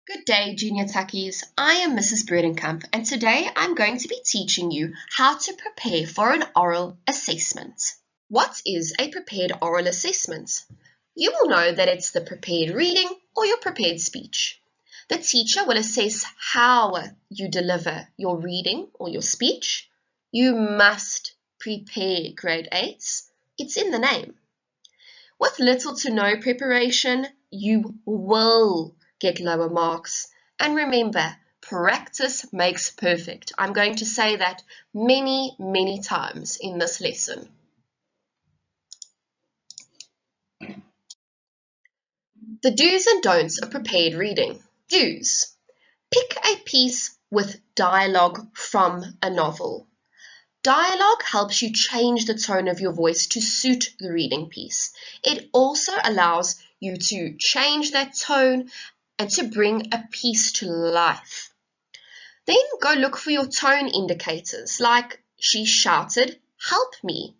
Good day, Junior Tuckies. I am Mrs. Bredenkamp, and today I'm going to be teaching you how to prepare for an oral assessment. What is a prepared oral assessment? You will know that it's the prepared reading or your prepared speech. The teacher will assess how you deliver your reading or your speech. You must prepare grade 8s. It's in the name. With little to no preparation, you will get lower marks. And remember, practice makes perfect. I'm going to say that many, many times in this lesson. The do's and don'ts of prepared reading. Do's. Pick a piece with dialogue from a novel. Dialogue helps you change the tone of your voice to suit the reading piece. It also allows you to change that tone and to bring a piece to life. Then go look for your tone indicators, like she shouted, "Help me."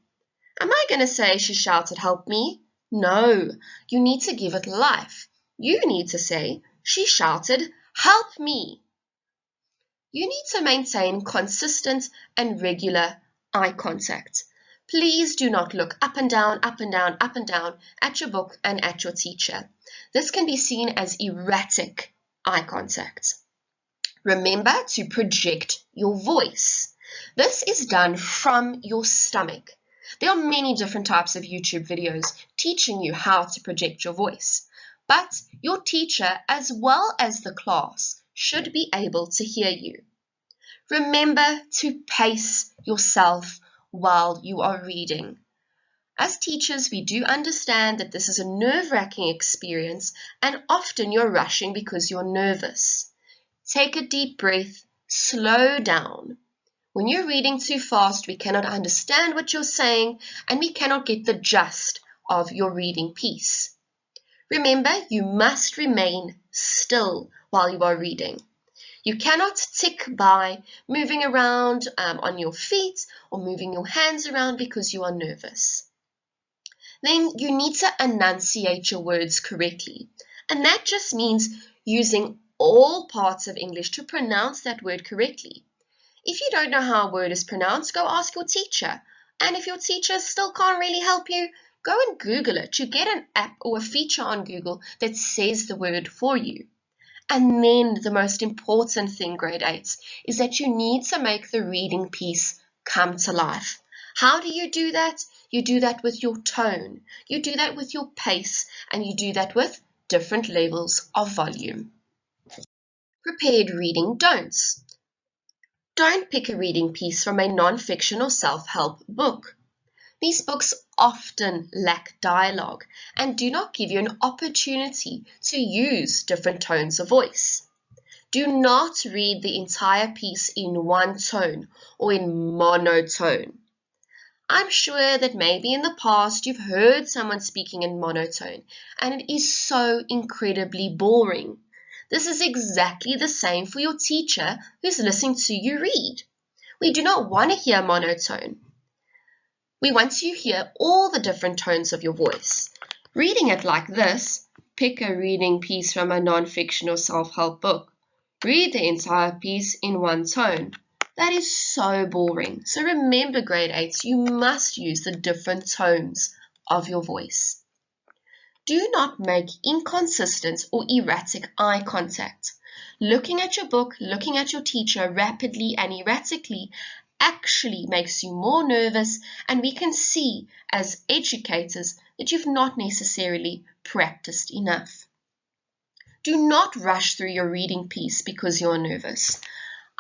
Am I going to say she shouted, "Help me"? No, you need to give it life. You need to say, she shouted, "Help me." You need to maintain consistent and regular eye contact. Please do not look up and down, up and down, up and down at your book and at your teacher. This can be seen as erratic eye contact. Remember to project your voice. This is done from your stomach. There are many different types of YouTube videos teaching you how to project your voice, but your teacher as well as the class should be able to hear you. Remember to pace yourself while you are reading. As teachers, we do understand that this is a nerve-wracking experience and often you're rushing because you're nervous. Take a deep breath, slow down. When you're reading too fast, we cannot understand what you're saying and we cannot get the gist of your reading piece. Remember, you must remain still while you are reading. You cannot tick by moving around on your feet or moving your hands around because you are nervous. Then you need to enunciate your words correctly. And that just means using all parts of English to pronounce that word correctly. If you don't know how a word is pronounced, go ask your teacher. And if your teacher still can't really help you, go and Google it. You get an app or a feature on Google that says the word for you. And then the most important thing, grade 8s, is that you need to make the reading piece come to life. How do you do that? You do that with your tone, you do that with your pace, and you do that with different levels of volume. Prepared reading don'ts. Don't pick a reading piece from a non-fiction or self-help book. These books often lack dialogue and do not give you an opportunity to use different tones of voice. Do not read the entire piece in one tone or in monotone. I'm sure that maybe in the past you've heard someone speaking in monotone and it is so incredibly boring. This is exactly the same for your teacher who's listening to you read. We do not want to hear monotone. We want to hear all the different tones of your voice. Reading it like this, pick a reading piece from a non-fiction or self-help book. Read the entire piece in one tone. That is so boring. So remember, grade 8s, you must use the different tones of your voice. Do not make inconsistent or erratic eye contact. Looking at your book, looking at your teacher rapidly and erratically actually makes you more nervous, and we can see as educators that you've not necessarily practiced enough. Do not rush through your reading piece because you're nervous.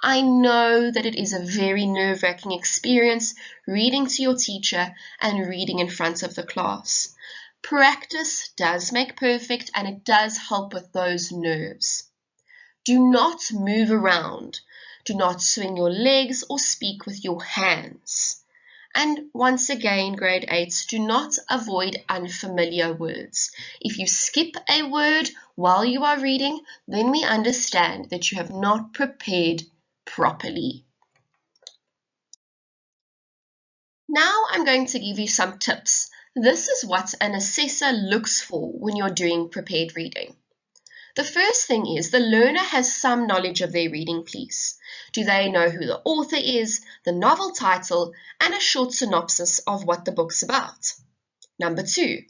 I know that it is a very nerve-wracking experience reading to your teacher and reading in front of the class. Practice does make perfect and it does help with those nerves. Do not move around. Do not swing your legs or speak with your hands. And once again, grade 8s, do not avoid unfamiliar words. If you skip a word while you are reading, then we understand that you have not prepared properly. Now I'm going to give you some tips. This is what an assessor looks for when you're doing prepared reading. The first thing is the learner has some knowledge of their reading piece. Do they know who the author is, the novel title, and a short synopsis of what the book's about? Number 2,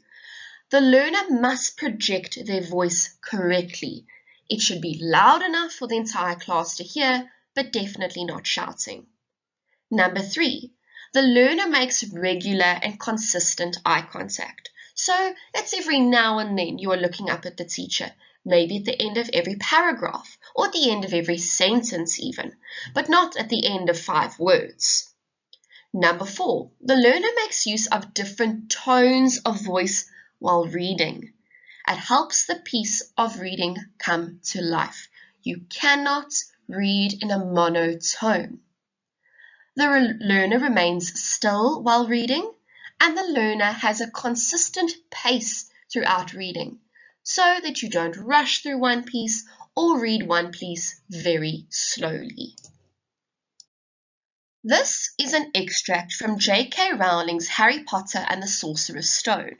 the learner must project their voice correctly. It should be loud enough for the entire class to hear, but definitely not shouting. Number 3, the learner makes regular and consistent eye contact. So that's every now and then you are looking up at the teacher, maybe at the end of every paragraph, or at the end of every sentence even, but not at the end of 5 words. Number 4, the learner makes use of different tones of voice while reading. It helps the piece of reading come to life. You cannot read in a monotone. The learner remains still while reading, and the learner has a consistent pace throughout reading, so that you don't rush through one piece or read one piece very slowly. This is an extract from J.K. Rowling's Harry Potter and the Sorcerer's Stone.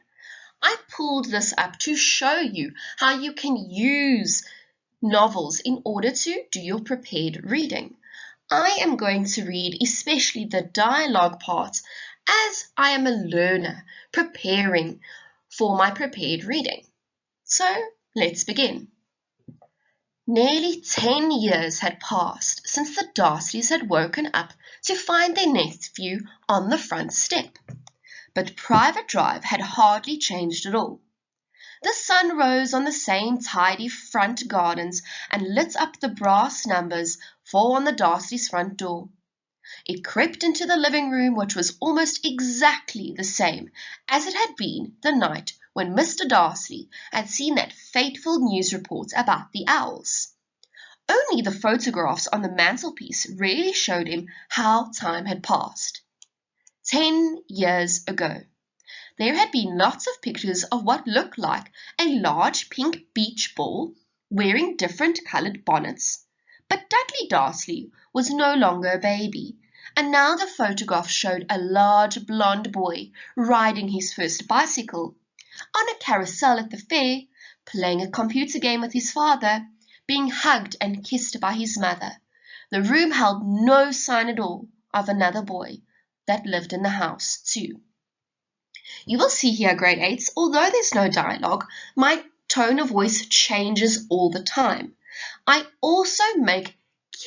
I pulled this up to show you how you can use novels in order to do your prepared reading. I am going to read especially the dialogue part as I am a learner preparing for my prepared reading. So let's begin. Nearly 10 years had passed since the Dursleys had woken up to find their nephew on the front step. But Private Drive had hardly changed at all. The sun rose on the same tidy front gardens and lit up the brass numbers 4 on the Dursleys' front door. It crept into the living room, which was almost exactly the same as it had been the night when Mr. Darcy had seen that fateful news report about the owls. Only the photographs on the mantelpiece really showed him how time had passed. 10 years ago. There had been lots of pictures of what looked like a large pink beach ball wearing different coloured bonnets. But Dudley Darcy was no longer a baby, and now the photograph showed a large blonde boy riding his first bicycle, on a carousel at the fair, playing a computer game with his father, being hugged and kissed by his mother. The room held no sign at all of another boy that lived in the house too. You will see here, grade 8s, although there's no dialogue, my tone of voice changes all the time. I also make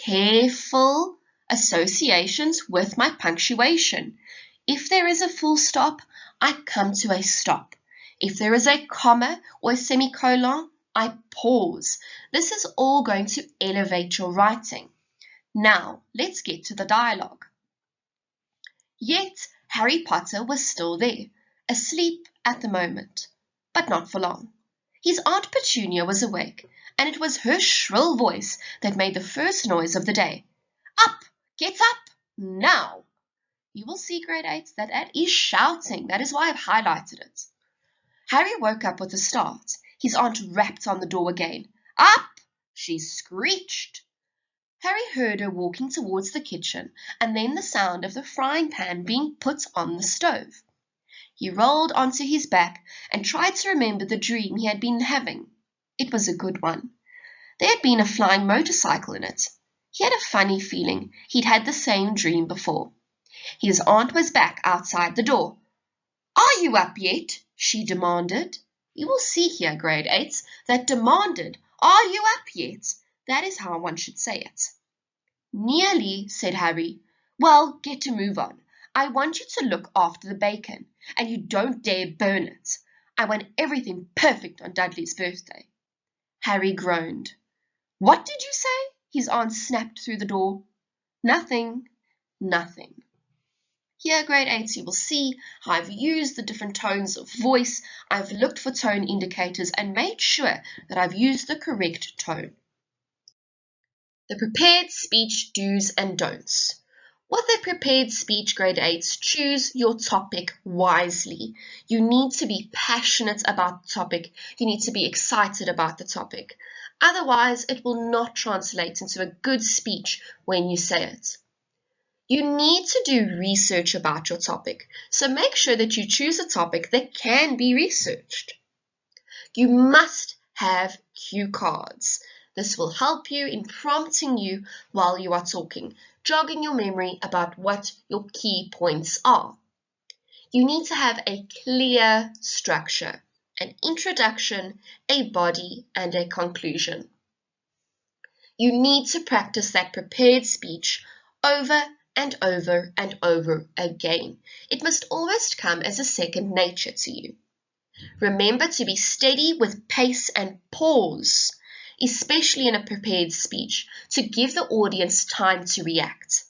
careful associations with my punctuation. If there is a full stop, I come to a stop. If there is a comma or a semicolon, I pause. This is all going to elevate your writing. Now, let's get to the dialogue. Yet, Harry Potter was still there, asleep at the moment, but not for long. His Aunt Petunia was awake, and it was her shrill voice that made the first noise of the day. Up! Get up! Now! You will see, grade 8, that is shouting. That is why I've highlighted it. Harry woke up with a start. His aunt rapped on the door again. Up! She screeched. Harry heard her walking towards the kitchen, and then the sound of the frying pan being put on the stove. He rolled onto his back and tried to remember the dream he had been having. It was a good one. There had been a flying motorcycle in it. He had a funny feeling he'd had the same dream before. His aunt was back outside the door. Are you up yet? She demanded. You will see here, grade 8s, that demanded, are you up yet? That is how one should say it. Nearly, said Harry. Well, get to move on. I want you to look after the bacon, and you don't dare burn it. I want everything perfect on Dudley's birthday. Harry groaned. What did you say? His aunt snapped through the door. Nothing. Nothing. Here, grade 8s, you will see how I've used the different tones of voice. I've looked for tone indicators and made sure that I've used the correct tone. The prepared speech do's and don'ts. With a prepared speech, grade 8s, choose your topic wisely. You need to be passionate about the topic. You need to be excited about the topic. Otherwise, it will not translate into a good speech when you say it. You need to do research about your topic, so make sure that you choose a topic that can be researched. You must have cue cards. This will help you in prompting you while you are talking, jogging your memory about what your key points are. You need to have a clear structure, an introduction, a body, and a conclusion. You need to practice that prepared speech over and over and over again. It must almost come as a second nature to you. Remember to be steady with pace and pause, especially in a prepared speech, to give the audience time to react.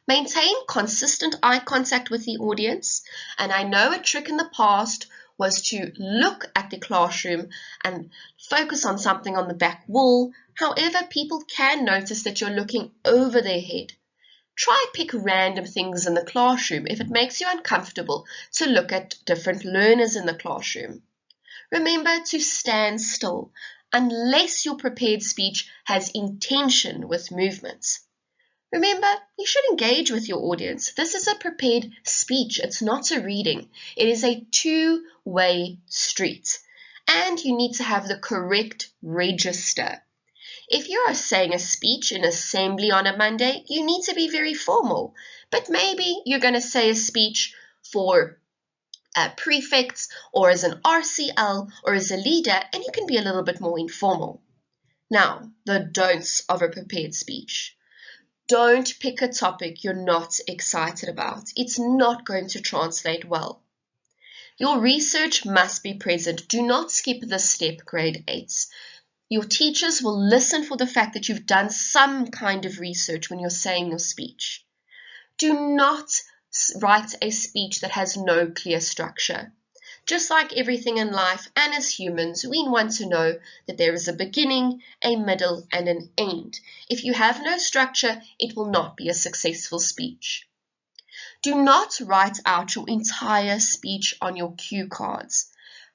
Maintain consistent eye contact with the audience, and I know a trick in the past was to look at the classroom and focus on something on the back wall. However, people can notice that you're looking over their head. Try pick random things in the classroom if it makes you uncomfortable to look at different learners in the classroom. Remember to stand still unless your prepared speech has intention with movements. Remember, you should engage with your audience. This is a prepared speech. It's not a reading. It is a two-way street. And you need to have the correct register. If you are saying a speech in assembly on a Monday, you need to be very formal. But maybe you're going to say a speech for prefects or as an RCL or as a leader, and you can be a little bit more informal. Now, the don'ts of a prepared speech. Don't pick a topic you're not excited about. It's not going to translate well. Your research must be present. Do not skip this step, grade 8s. Your teachers will listen for the fact that you've done some kind of research when you're saying your speech. Do not write a speech that has no clear structure. Just like everything in life and as humans, we want to know that there is a beginning, a middle, and an end. If you have no structure, it will not be a successful speech. Do not write out your entire speech on your cue cards.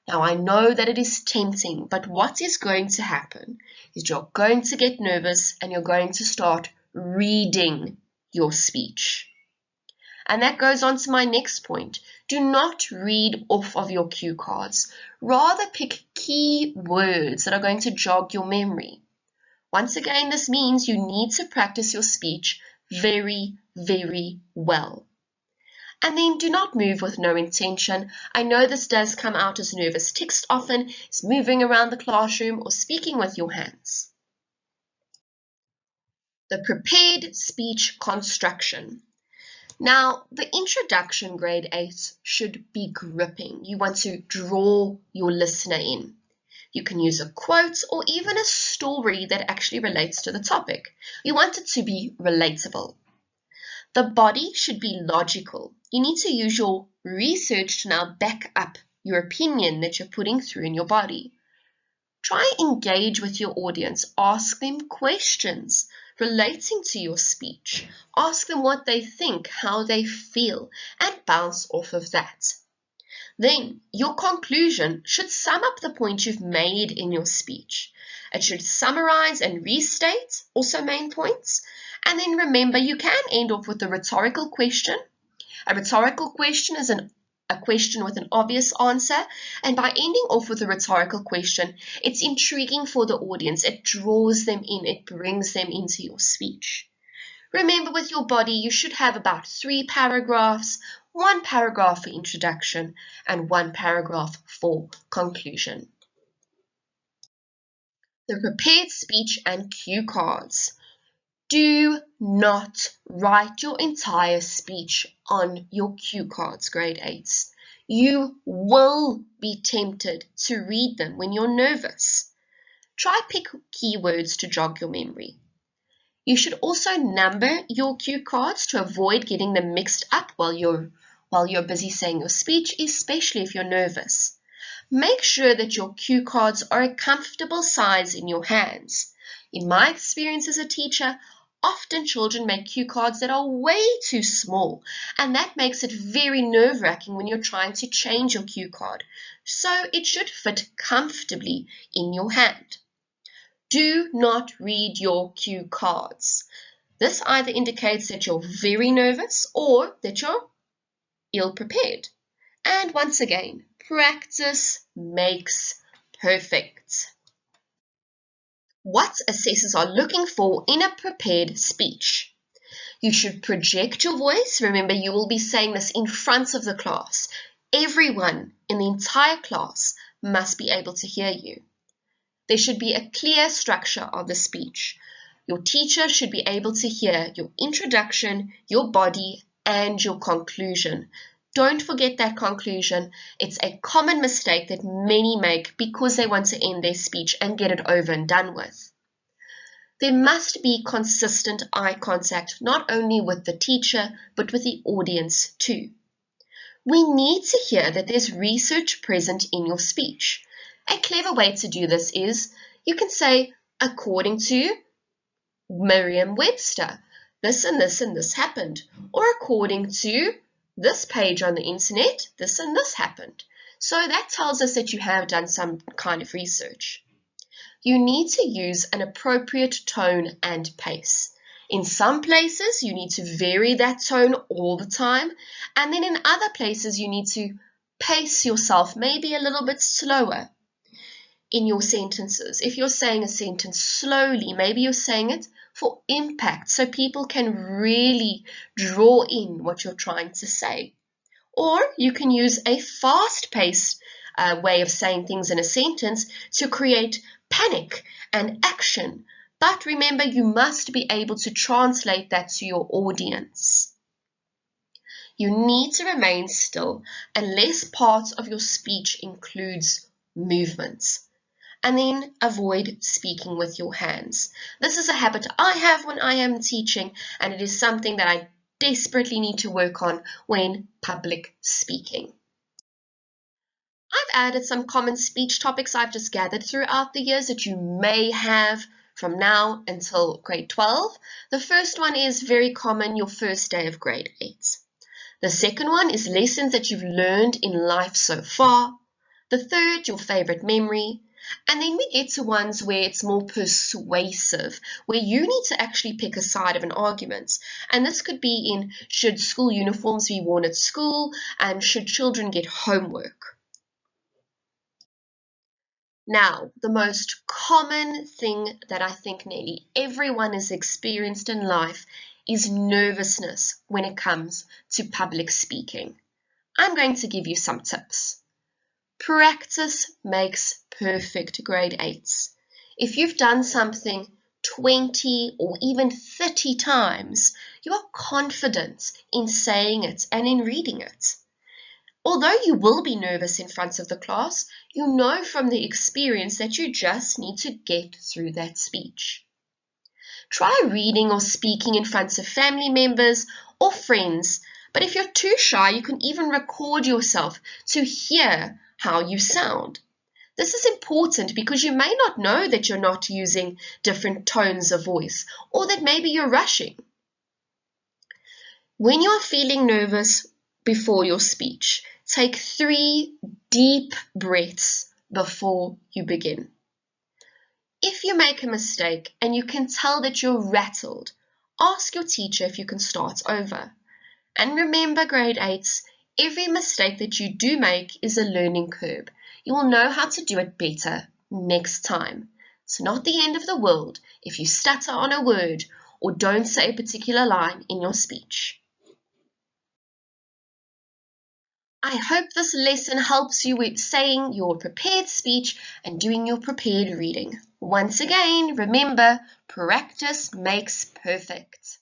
Now, I know that it is tempting, but what is going to happen is you're going to get nervous and you're going to start reading your speech. And that goes on to my next point. Do not read off of your cue cards. Rather pick key words that are going to jog your memory. Once again, this means you need to practice your speech very, very well. And then do not move with no intention. I know this does come out as nervous text often, is moving around the classroom or speaking with your hands. The prepared speech construction. Now, the introduction, grade 8, should be gripping. You want to draw your listener in. You can use a quote or even a story that actually relates to the topic. You want it to be relatable. The body should be logical. You need to use your research to now back up your opinion that you're putting through in your body. Try engage with your audience. Ask them questions relating to your speech. Ask them what they think, how they feel, and bounce off of that. Then, your conclusion should sum up the point you've made in your speech. It should summarize and restate, also main points. And then remember, you can end off with a rhetorical question. A rhetorical question is a question with an obvious answer, and by ending off with a rhetorical question, it's intriguing for the audience. It draws them in, it brings them into your speech. Remember, with your body, you should have about 3 paragraphs, 1 paragraph for introduction, and 1 paragraph for conclusion. The prepared speech and cue cards. Do not write your entire speech on your cue cards, grade 8s. You will be tempted to read them when you're nervous. Try pick keywords to jog your memory. You should also number your cue cards to avoid getting them mixed up while you're busy saying your speech, especially if you're nervous. Make sure that your cue cards are a comfortable size in your hands. In my experience as a teacher, often children make cue cards that are way too small, and that makes it very nerve-wracking when you're trying to change your cue card. So it should fit comfortably in your hand. Do not read your cue cards. This either indicates that you're very nervous or that you're ill-prepared. And once again, practice makes perfect. What assessors are looking for in a prepared speech. You should project your voice. Remember, you will be saying this in front of the class. Everyone in the entire class must be able to hear you. There should be a clear structure of the speech. Your teacher should be able to hear your introduction, your body, and your conclusion. Don't forget that conclusion. It's a common mistake that many make because they want to end their speech and get it over and done with. There must be consistent eye contact, not only with the teacher, but with the audience too. We need to hear that there's research present in your speech. A clever way to do this is, you can say, according to Merriam-Webster, this and this and this happened. Or according to this page on the internet, this and this happened. So that tells us that you have done some kind of research. You need to use an appropriate tone and pace. In some places, you need to vary that tone all the time, and then in other places, you need to pace yourself maybe a little bit slower in your sentences. If you're saying a sentence slowly, maybe you're saying it for impact, so people can really draw in what you're trying to say. Or you can use a fast-paced way of saying things in a sentence to create panic and action. But remember, you must be able to translate that to your audience. You need to remain still unless part of your speech includes movements. And then avoid speaking with your hands. This is a habit I have when I am teaching, and it is something that I desperately need to work on when public speaking. I've added some common speech topics I've just gathered throughout the years that you may have from now until grade 12. The first one is very common, your first day of grade 8. The second one is lessons that you've learned in life so far. The third, your favorite memory. And then we get to ones where it's more persuasive, where you need to actually pick a side of an argument. And this could be in, should school uniforms be worn at school, and should children get homework? Now, the most common thing that I think nearly everyone has experienced in life is nervousness when it comes to public speaking. I'm going to give you some tips. Practice makes perfect, grade 8s. If you've done something 20 or even 30 times, you are confident in saying it and in reading it. Although you will be nervous in front of the class, you know from the experience that you just need to get through that speech. Try reading or speaking in front of family members or friends, but if you're too shy, you can even record yourself to hear how you sound. This is important because you may not know that you're not using different tones of voice, or that maybe you're rushing. When you are feeling nervous before your speech, take 3 deep breaths before you begin. If you make a mistake and you can tell that you're rattled, ask your teacher if you can start over. And remember, grade 8s, every mistake that you do make is a learning curve. You will know how to do it better next time. It's not the end of the world if you stutter on a word or don't say a particular line in your speech. I hope this lesson helps you with saying your prepared speech and doing your prepared reading. Once again, remember, practice makes perfect.